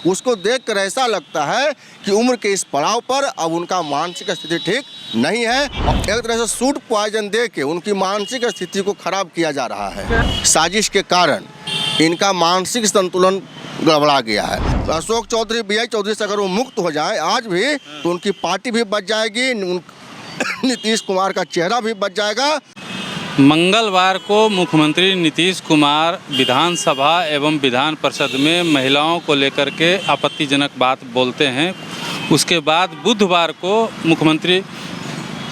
उसको देखकर ऐसा लगता है कि उम्र के इस पड़ाव पर अब उनका मानसिक स्थिति ठीक नहीं है और एक तरह से फूड पॉइजन दे के उनकी मानसिक स्थिति को खराब किया जा रहा है। साजिश के कारण इनका मानसिक संतुलन गड़बड़ा गया है। अशोक चौधरी, बीआई चौधरी से अगर वो मुक्त हो जाए आज भी तो उनकी पार्टी भी बच जाएगी, नीतीश कुमार का चेहरा भी बच जाएगा। मंगलवार को मुख्यमंत्री नीतीश कुमार विधानसभा एवं विधान परिषद में महिलाओं को लेकर के आपत्तिजनक बात बोलते हैं। उसके बाद बुधवार को मुख्यमंत्री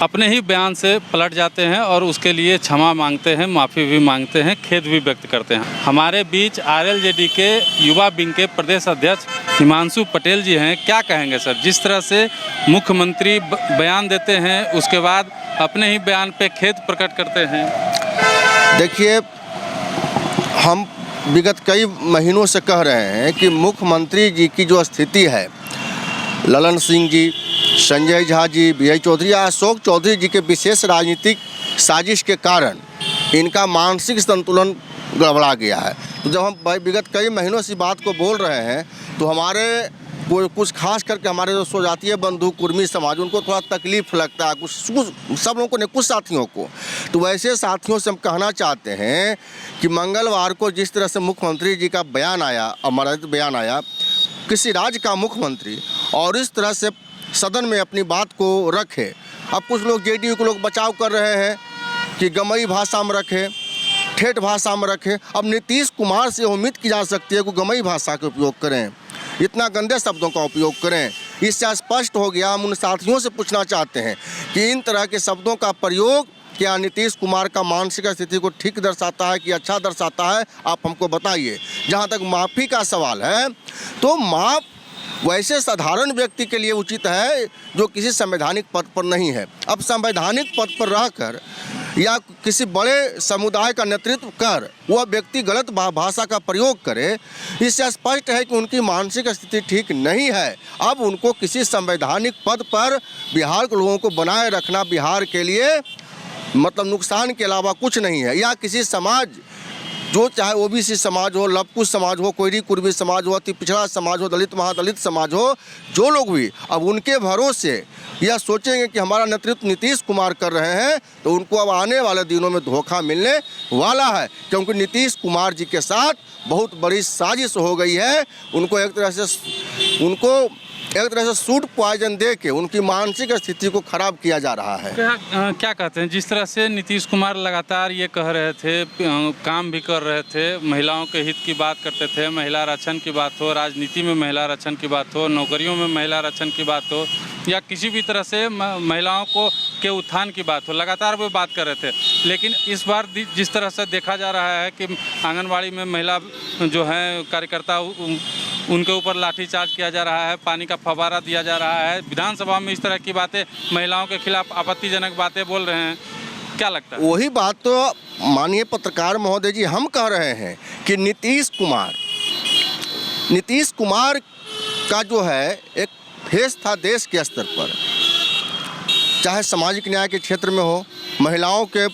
अपने ही बयान से पलट जाते हैं और उसके लिए क्षमा मांगते हैं, माफ़ी भी मांगते हैं, खेद भी व्यक्त करते हैं। हमारे बीच आरएलजेडी के युवा विंग के प्रदेश अध्यक्ष हिमांशु पटेल जी हैं। क्या कहेंगे सर, जिस तरह से मुख्यमंत्री बयान देते हैं उसके बाद अपने ही बयान पे खेद प्रकट करते हैं? देखिए, हम विगत कई महीनों से कह रहे हैं कि मुख्यमंत्री जी की जो स्थिति है, ललन सिंह जी, संजय झा जी, बीआई चौधरी, अशोक चौधरी जी के विशेष राजनीतिक साजिश के कारण इनका मानसिक संतुलन गड़बड़ा गया है। तो जब हम विगत कई महीनों से बात को बोल रहे हैं तो हमारे कुछ खास करके हमारे जो स्वजातीय बंधु कुर्मी समाज, उनको थोड़ा तकलीफ लगता है, कुछ सब लोगों को नहीं, कुछ साथियों को। तो वैसे साथियों से हम कहना चाहते हैं कि मंगलवार को जिस तरह से मुख्यमंत्री जी का बयान आया, अमृत बयान आया किसी राज्य का मुख्यमंत्री, और इस तरह से सदन में अपनी बात को रखे। अब कुछ लोग जेडीयू के लोग बचाव कर रहे हैं कि गमई भाषा में रखे, ठेठ भाषा में रखे। अब नीतीश कुमार से उम्मीद की जा सकती है कि गमई भाषा का उपयोग करें, इतना गंदे शब्दों का उपयोग करें। इससे स्पष्ट हो गया। हम उन साथियों से पूछना चाहते हैं कि इन तरह के शब्दों का प्रयोग क्या नीतीश कुमार का मानसिक स्थिति को ठीक दर्शाता है कि अच्छा दर्शाता है? आप हमको बताइए। जहाँ तक माफ़ी का सवाल है तो माफ़ वैसे साधारण व्यक्ति के लिए उचित है जो किसी संवैधानिक पद पर नहीं है। अब संवैधानिक पद पर रहकर या किसी बड़े समुदाय का नेतृत्व कर वह व्यक्ति गलत भाषा का प्रयोग करे, इससे स्पष्ट है कि उनकी मानसिक स्थिति ठीक नहीं है। अब उनको किसी संवैधानिक पद पर बिहार के लोगों को बनाए रखना बिहार के लिए मतलब नुकसान के अलावा कुछ नहीं है। या किसी समाज, जो चाहे ओबीसी समाज हो, लवकुश समाज हो, कोयरी कुर्मी समाज हो, अति पिछड़ा समाज हो, दलित महादलित समाज हो, जो लोग भी अब उनके भरोसे यह सोचेंगे कि हमारा नेतृत्व नीतीश कुमार कर रहे हैं तो उनको अब आने वाले दिनों में धोखा मिलने वाला है। क्योंकि नीतीश कुमार जी के साथ बहुत बड़ी साजिश हो गई है। उनको एक तरह से फूड पॉइजन दे के उनकी मानसिक स्थिति को खराब किया जा रहा है। क्या कहते हैं, जिस तरह से नीतीश कुमार लगातार ये कह रहे थे, काम भी कर रहे थे, महिलाओं के हित की बात करते थे, महिला आरक्षण की बात हो, राजनीति में महिला आरक्षण की बात हो, नौकरियों में महिला आरक्षण की बात हो, या किसी भी तरह से महिलाओं को के उत्थान की बात हो, लगातार वो बात कर रहे थे। लेकिन इस बार जिस तरह से देखा जा रहा है कि आंगनबाड़ी में महिला जो है कार्यकर्ता, उनके ऊपर लाठीचार्ज किया जा रहा है, पानी का फव्वारा दिया जा रहा है, विधानसभा में इस तरह की बातें, महिलाओं के खिलाफ आपत्तिजनक बातें बोल रहे हैं। क्या लगता है? वही बात तो माननीय पत्रकार महोदय जी हम कह रहे हैं कि नीतीश कुमार का जो है एक फेस था देश के स्तर पर, चाहे सामाजिक न्याय के क्षेत्र में हो, महिलाओं के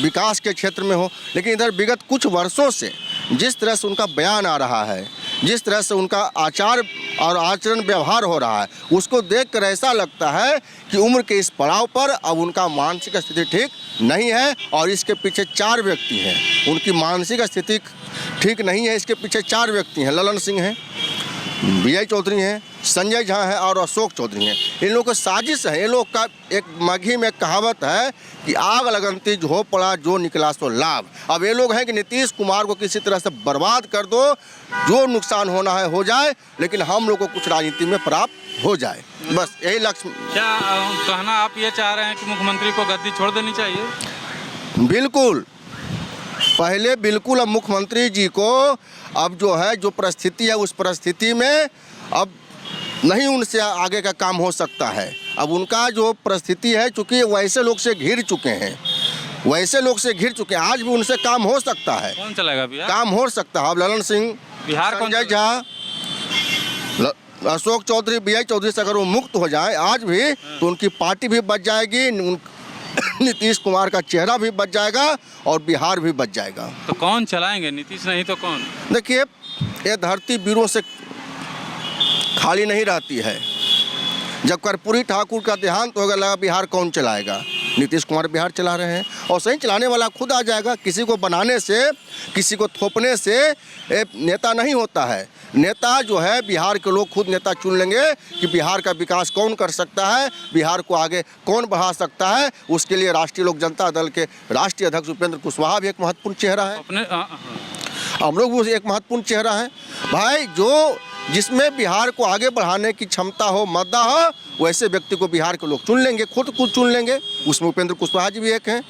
विकास के क्षेत्र में हो। लेकिन इधर विगत कुछ वर्षों से जिस तरह से उनका बयान आ रहा है, जिस तरह से उनका आचार और आचरण व्यवहार हो रहा है, उसको देखकर ऐसा लगता है कि उम्र के इस पड़ाव पर अब उनका मानसिक स्थिति ठीक नहीं है। और इसके पीछे 4 व्यक्ति हैं। उनकी मानसिक स्थिति ठीक नहीं है, इसके पीछे 4 व्यक्ति हैं। ललन सिंह हैं, बीआई चौधरी हैं, संजय झा हैं और अशोक चौधरी हैं। इन लोगों को साजिश है। इन लोग का एक मगही में कहावत है कि आग लगनती जो पड़ा जो निकला सो लाभ। अब ये लोग हैं कि नीतीश कुमार को किसी तरह से बर्बाद कर दो, जो नुकसान होना है हो जाए, लेकिन हम लोग को कुछ राजनीति में प्राप्त हो जाए, बस यही लक्ष्य। क्या कहना आप ये चाह रहे हैं कि मुख्यमंत्री को गद्दी छोड़ देनी चाहिए? बिल्कुल, पहले बिल्कुल। अब मुख्यमंत्री जी को अब जो है जो परिस्थिति है, उस परिस्थिति में अब नहीं उनसे आगे का काम हो सकता है। अब उनका जो परिस्थिति है, चूँकि वैसे लोग से घिर चुके हैं, आज भी उनसे काम हो सकता है। कौन चलेगा बिहार? काम हो सकता है। अब ललन सिंह, बिहार, संजय झा, अशोक चौधरी, बीआई चौधरी से अगर वो मुक्त हो जाए आज भी तो उनकी पार्टी भी बच जाएगी, नीतीश कुमार का चेहरा भी बच जाएगा और बिहार भी बच जाएगा। तो कौन चलाएंगे? नीतीश नहीं तो कौन? देखिए, ये धरती वीरों से खाली नहीं रहती है। जब कर्पूरी ठाकुर का देहांत होगा, लगा बिहार कौन चलाएगा, नीतीश कुमार बिहार चला रहे हैं और सही चलाने वाला खुद आ जाएगा। किसी को बनाने से, किसी को थोपने से नेता नहीं होता है। नेता जो है बिहार के लोग खुद नेता चुन लेंगे कि बिहार का विकास कौन कर सकता है, बिहार को आगे कौन बढ़ा सकता है। उसके लिए राष्ट्रीय लोक जनता दल के राष्ट्रीय अध्यक्ष उपेंद्र कुशवाहा भी एक महत्वपूर्ण चेहरा है, हम लोग भी एक महत्वपूर्ण चेहरा है भाई। जो जिसमें बिहार को आगे बढ़ाने की क्षमता हो, मद्दा हो, वैसे व्यक्ति को बिहार के लोग चुन लेंगे, खुद चुन लेंगे। उसमें उपेंद्र कुशवाहा जी भी एक हैं।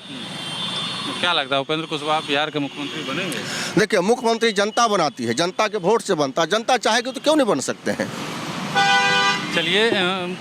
क्या लगता है उपेंद्र कुशवाहा बिहार के मुख्यमंत्री बनेंगे? देखिए, मुख्यमंत्री जनता बनाती है, जनता के वोट से बनता है। जनता चाहेगी तो क्यों नहीं बन सकते हैं। चलिए,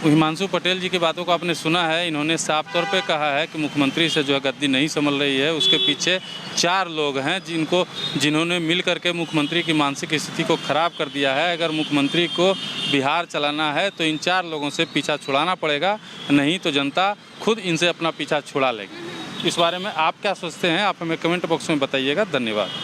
हिमांशु पटेल जी की बातों को आपने सुना है। इन्होंने साफ तौर पे कहा है कि मुख्यमंत्री से जो है गद्दी नहीं संभल रही है। उसके पीछे 4 लोग हैं जिन्होंने मिल करके मुख्यमंत्री की मानसिक स्थिति को ख़राब कर दिया है। अगर मुख्यमंत्री को बिहार चलाना है तो इन 4 लोगों से पीछा छुड़ाना पड़ेगा, नहीं तो जनता खुद इनसे अपना पीछा छुड़ा लेगी। इस बारे में आप क्या सोचते हैं, आप हमें कमेंट बॉक्स में बताइएगा। धन्यवाद।